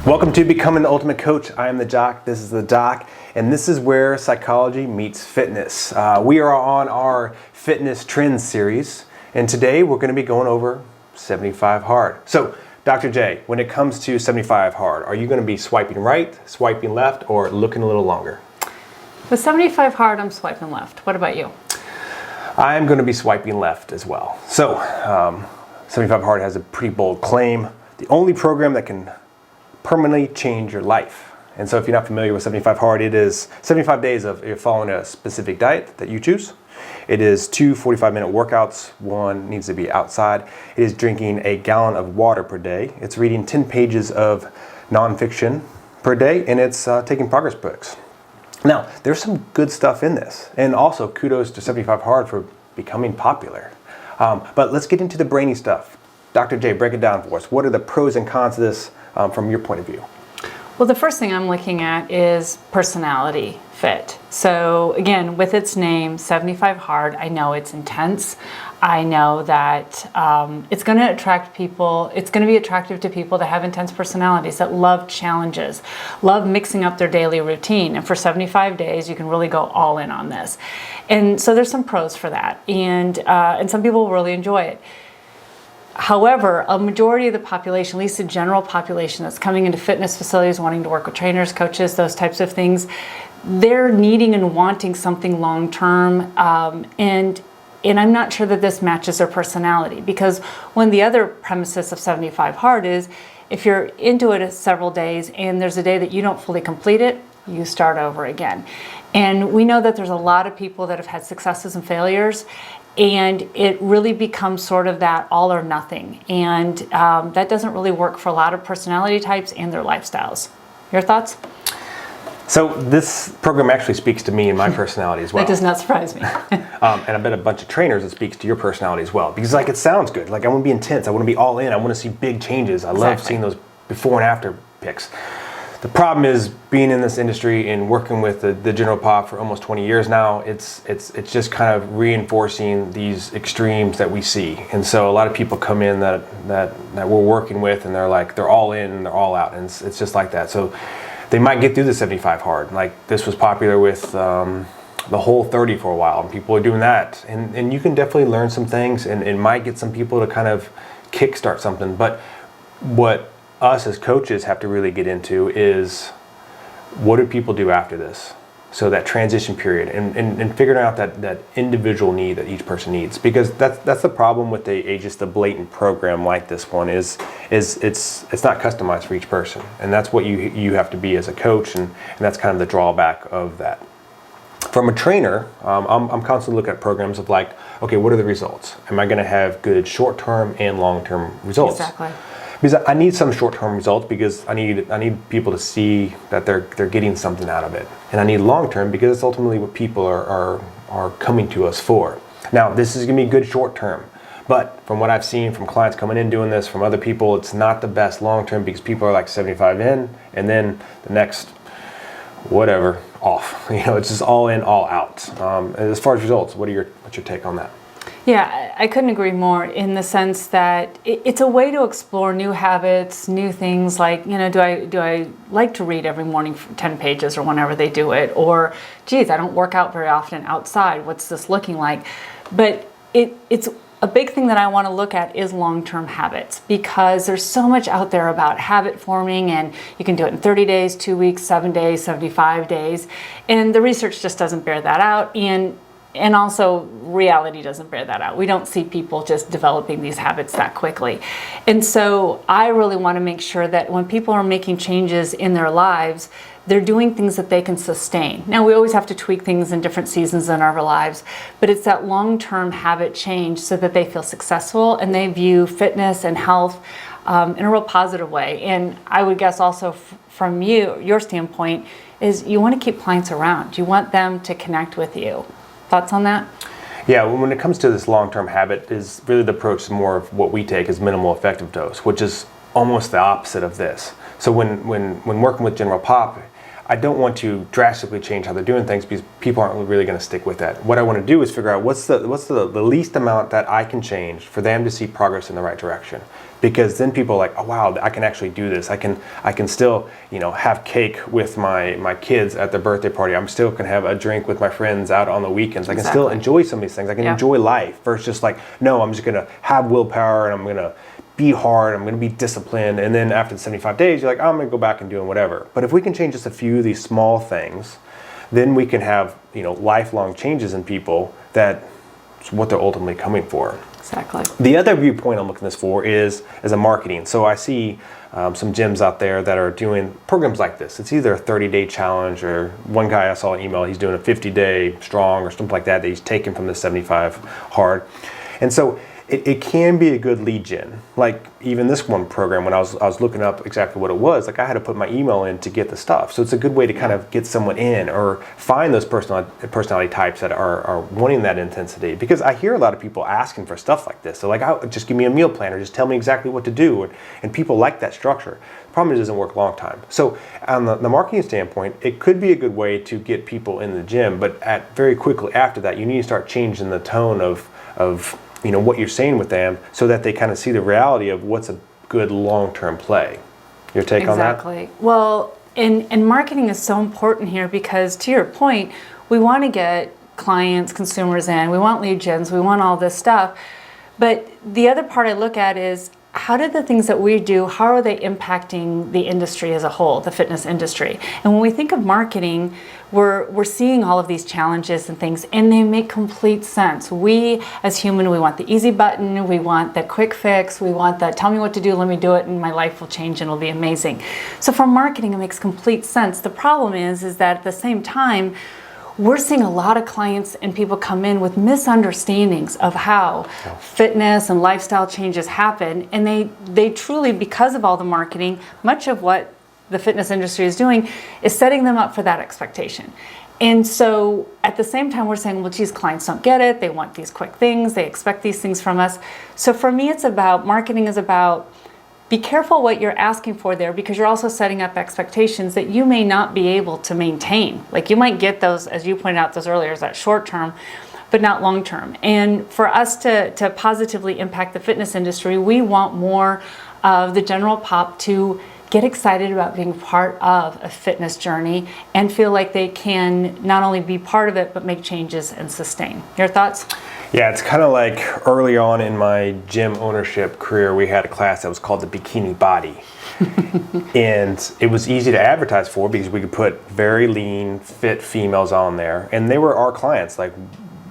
Welcome to Becoming the Ultimate Coach. I am the Jock, this is the Doc, and this is where psychology meets fitness. We are on our fitness trends series, and today we're going to be going over 75 hard. So, Dr. J, when it comes to 75 hard, are you going to be swiping right, swiping left, or looking a little longer? With 75 hard, I'm swiping left. What about you? I'm going to be swiping left as well. So, 75 hard has a pretty bold claim. The only program that can permanently change your life. And so if you're not familiar with 75 hard, it is 75 days of you're following a specific diet that you choose. It is 2 45-minute workouts. One needs to be outside. It is drinking a gallon of water per day. It's reading 10 pages of nonfiction per day, and it's taking progress books. Now, there's some good stuff in this. And also kudos to 75 hard for becoming popular. But let's get into the brainy stuff. Dr. J, break it down for us. What are the pros and cons of this from your point of view? Well, the first thing I'm looking at is personality fit. So again, with its name, 75 hard, I know it's intense. I know that it's going to attract people. It's going to be attractive to people that have intense personalities, that love challenges, love mixing up their daily routine. And for 75 days, you can really go all in on this. And so there's some pros for that. And some people will really enjoy it. However, a majority of the population, at least the general population that's coming into fitness facilities, wanting to work with trainers, coaches, those types of things, they're needing and wanting something long-term. And I'm not sure that this matches their personality, because one of the other premises of 75 hard is if you're into it several days and there's a day that you don't fully complete it, you start over again. And we know that there's a lot of people that have had successes and failures, and it really becomes sort of that all or nothing. And that doesn't really work for a lot of personality types and their lifestyles. Your thoughts? So this program actually speaks to me and my personality as well. That does not surprise me. And I bet a bunch of trainers it speaks to your personality as well. Because like it sounds good. Like I want to be intense. I want to be all in. I want to see big changes. I love seeing those before and after pics. The problem is being in this industry and working with the general pop for almost 20 years now, it's just kind of reinforcing these extremes that we see. And so a lot of people come in that we're working with and they're all in and they're all out, and it's just like that. So they might get through the 75 hard. Like this was popular with the whole 30 for a while, and people are doing that. And you can definitely learn some things, and it might get some people to kind of kickstart something. But what us as coaches have to really get into is what do people do after this? So that transition period and figuring out that individual need that each person needs, because that's the problem with just a blatant program like this one is it's not customized for each person, and that's what you have to be as a coach, and that's kind of the drawback of that. From a trainer, I'm constantly looking at programs of like, okay, what are the results? Am I going to have good short-term and long-term results? Exactly. Because I need some short-term results, because I need people to see that they're getting something out of it, and I need long-term because it's ultimately what people are coming to us for. Now, this is going to be good short-term, but from what I've seen from clients coming in doing this, from other people, it's not the best long-term, because people are like 75 in, and then the next whatever off. It's just all in, all out. As far as results, what's your take on that? Yeah, I couldn't agree more, in the sense that it's a way to explore new habits, new things like, do I like to read every morning for 10 pages or whenever they do it? Or, geez, I don't work out very often outside. What's this looking like? But it's a big thing that I want to look at is long-term habits, because there's so much out there about habit forming, and you can do it in 30 days, 2 weeks, 7 days, 75 days. And the research just doesn't bear that out. And also reality doesn't bear that out. We don't see people just developing these habits that quickly. And so I really want to make sure that when people are making changes in their lives, they're doing things that they can sustain. Now, we always have to tweak things in different seasons in our lives, but it's that long-term habit change so that they feel successful and they view fitness and health in a real positive way. And I would guess also from your standpoint is you want to keep clients around. You want them to connect with you. Thoughts on that? Yeah, when it comes to this long-term habit, is really the approach is more of what we take as minimal effective dose, which is almost the opposite of this. So when working with general pop, I don't want to drastically change how they're doing things because people aren't really going to stick with that. What I want to do is figure out what's the least amount that I can change for them to see progress in the right direction. Because then people are like, oh wow, I can actually do this. I can still, have cake with my kids at their birthday party. I'm still can have a drink with my friends out on the weekends. I can still enjoy some of these things. I can enjoy life versus just like, no, I'm just gonna have willpower and I'm gonna be hard, I'm going to be disciplined, and then after the 75 days, you're like, oh, I'm going to go back and do whatever. But if we can change just a few of these small things, then we can have, lifelong changes in people. That's what they're ultimately coming for. Exactly. The other viewpoint I'm looking at this for is as a marketing. So I see some gyms out there that are doing programs like this. It's either a 30-day challenge, or one guy I saw an email, he's doing a 50-day strong or something like that he's taken from the 75 hard. And so it can be a good lead gen. Like even this one program, when I was looking up exactly what it was, like I had to put my email in to get the stuff. So it's a good way to kind of get someone in or find those personality types that are wanting that intensity. Because I hear a lot of people asking for stuff like this. So like, just give me a meal plan or just tell me exactly what to do. And people like that structure. The problem is it doesn't work long time. So on the marketing standpoint, it could be a good way to get people in the gym, but very quickly after that, you need to start changing the tone of what you're saying with them so that they kind of see the reality of what's a good long-term play. Your take on that? Exactly. Well, and marketing is so important here because, to your point, we want to get clients, consumers in, we want lead gens, we want all this stuff. But the other part I look at is, how do the things that we do, how are they impacting the industry as a whole, the fitness industry? And when we think of marketing, we're seeing all of these challenges and things, and they make complete sense. We, as human, we want the easy button, we want the quick fix, we want that, tell me what to do, let me do it, and my life will change and it'll be amazing. So for marketing, it makes complete sense. The problem is that at the same time, we're seeing a lot of clients and people come in with misunderstandings of how fitness and lifestyle changes happen. And they truly, because of all the marketing, much of what the fitness industry is doing is setting them up for that expectation. And so at the same time, we're saying, well, geez, clients don't get it. They want these quick things. They expect these things from us. So for me, marketing is about, be careful what you're asking for there, because you're also setting up expectations that you may not be able to maintain. Like you might get those, as you pointed out those earlier, is that short term, but not long term. And for us to positively impact the fitness industry, we want more of the general pop to get excited about being part of a fitness journey and feel like they can not only be part of it, but make changes and sustain. Your thoughts? Yeah, it's kind of like early on in my gym ownership career, we had a class that was called the Bikini Body. And it was easy to advertise for because we could put very lean, fit females on there. And they were our clients. Like,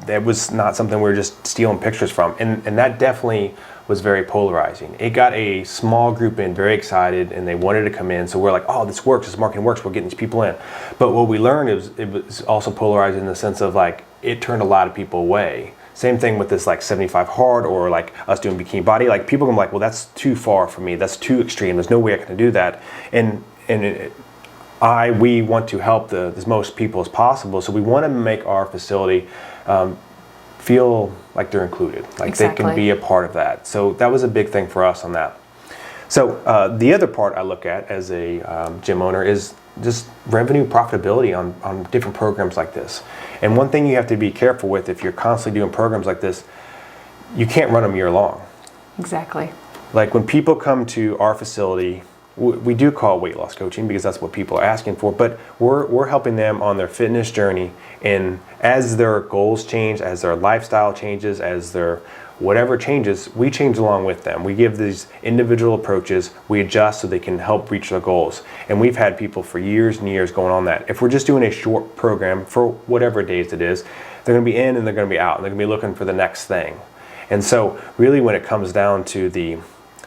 that was not something we were just stealing pictures from. And that definitely was very polarizing. It got a small group in very excited and they wanted to come in. So we're like, oh, this works, this marketing works, we're getting these people in. But what we learned is it was also polarizing in the sense of like, it turned a lot of people away. Same thing with this like 75 hard or like us doing Bikini Body. Like people are like, well, that's too far for me. That's too extreme. There's no way I can do that. And we want to help as most people as possible. So we want to make our facility feel like they're included, like they can be a part of that. So that was a big thing for us on that. So the other part I look at as a gym owner is just revenue profitability on different programs like this. And one thing you have to be careful with if you're constantly doing programs like this, you can't run them year long. Exactly. Like when people come to our facility, we do call weight loss coaching because that's what people are asking for, but we're helping them on their fitness journey. And as their goals change, as their lifestyle changes, as their whatever changes, we change along with them. We give these individual approaches, we adjust so they can help reach their goals. And we've had people for years and years going on that. If we're just doing a short program for whatever days it is, they're gonna be in and they're gonna be out and they're gonna be looking for the next thing. And so really when it comes down to the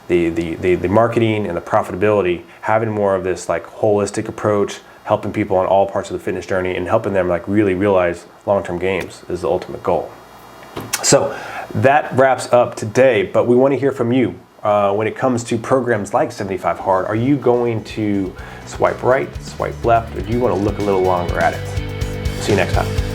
marketing and the profitability, having more of this like holistic approach, helping people on all parts of the fitness journey and helping them like really realize long-term gains is the ultimate goal. So that wraps up today, but we want to hear from you. When it comes to programs like 75 Hard, are you going to swipe right, swipe left, or do you want to look a little longer at it? See you next time.